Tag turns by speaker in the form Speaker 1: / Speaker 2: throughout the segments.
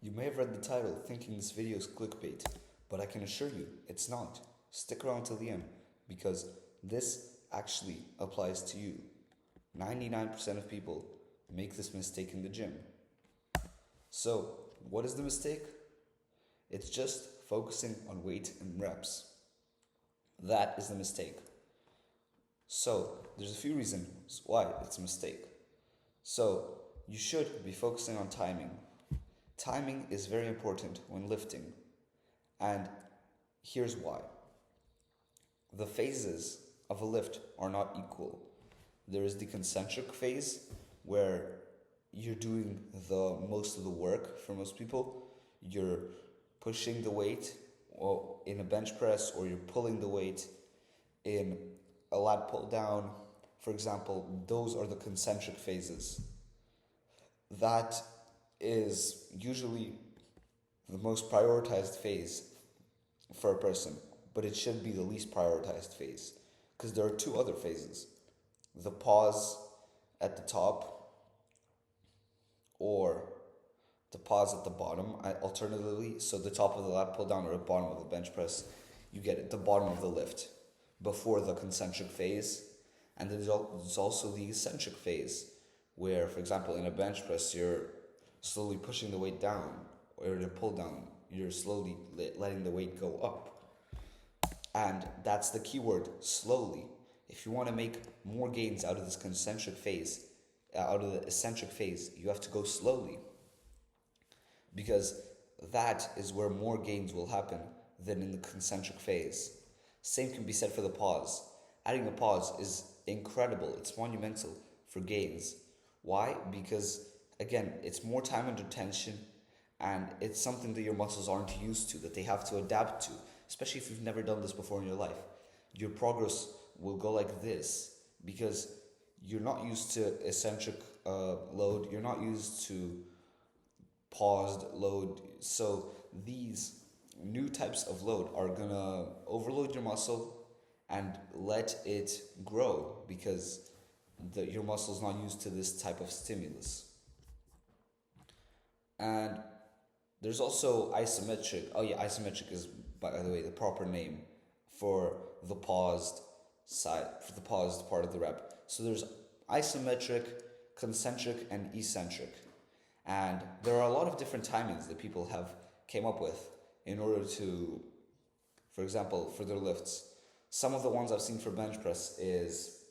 Speaker 1: You may have read the title thinking this video is clickbait, but I can assure you it's not. Stick around till the end because this actually applies to you. 99% of people make this mistake in the gym. So, what is the mistake? It's just focusing on weight and reps. That is the mistake. So, there's a few reasons why it's a mistake. So, you should be focusing on timing. Timing is very important when lifting, and here's why. The phases of a lift are not equal. There is the concentric phase where you're doing the most of the work for most people. You're pushing the weight in a bench press, or you're pulling the weight in a lat pull down. For example, those are the concentric phases. That is usually the most prioritized phase for a person, but it should be the least prioritized phase because there are two other phases: the pause at the top or the pause at the bottom. Alternatively, so the top of the lat pull down or the bottom of the bench press, you get it, the bottom of the lift before the concentric phase. And then there's also the eccentric phase where, for example, in a bench press, you're slowly pushing the weight down, or in a pull down, you're slowly letting the weight go up. And that's the key word, slowly. If you want to make more gains out of this concentric phase, out of the eccentric phase, you have to go slowly. Because that is where more gains will happen than in the concentric phase. Same can be said for the pause. Adding a pause is incredible. It's monumental for gains. Why? Because again, it's more time under tension, and it's something that your muscles aren't used to, that they have to adapt to, especially if you've never done this before in your life. Your progress will go like this because you're not used to eccentric load, you're not used to paused load. So these new types of load are gonna overload your muscle and let it grow because your muscle's not used to this type of stimulus. And there's also isometric. Oh yeah, isometric is, by the way, the proper name for the paused side, for the paused part of the rep. So there's isometric, concentric, and eccentric. And there are a lot of different timings that people have came up with in order to, for example, for their lifts. Some of the ones I've seen for bench press is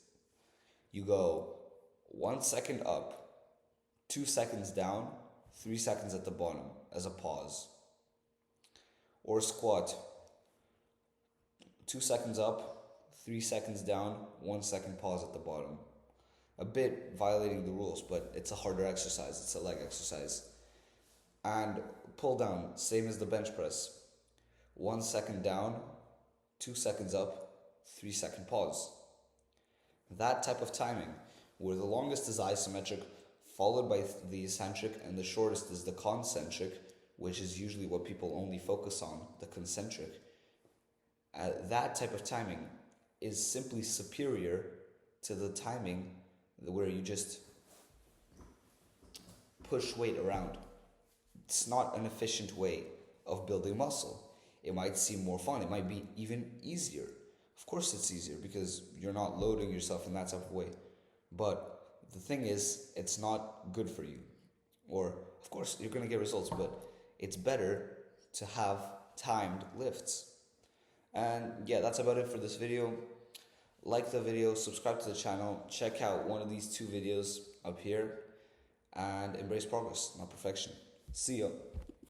Speaker 1: you go 1 second up, 2 seconds down, 3 seconds at the bottom as a pause. Or squat, 2 seconds up, 3 seconds down, 1 second pause at the bottom. A bit violating the rules, but it's a harder exercise. It's a leg exercise. And pull down, same as the bench press. 1 second down, 2 seconds up, 3 second pause. That type of timing, where the longest is isometric, followed by the eccentric, and the shortest is the concentric, which is usually what people only focus on, the concentric. That type of timing is simply superior to the timing where you just push weight around. It's not an efficient way of building muscle. It might seem more fun. It might be even easier. Of course it's easier because you're not loading yourself in that type of way. But the thing is, it's not good for you. Or, of course, you're going to get results, but it's better to have timed lifts. And yeah, that's about it for this video. Like the video, subscribe to the channel, check out one of these two videos up here, and embrace progress, not perfection. See ya.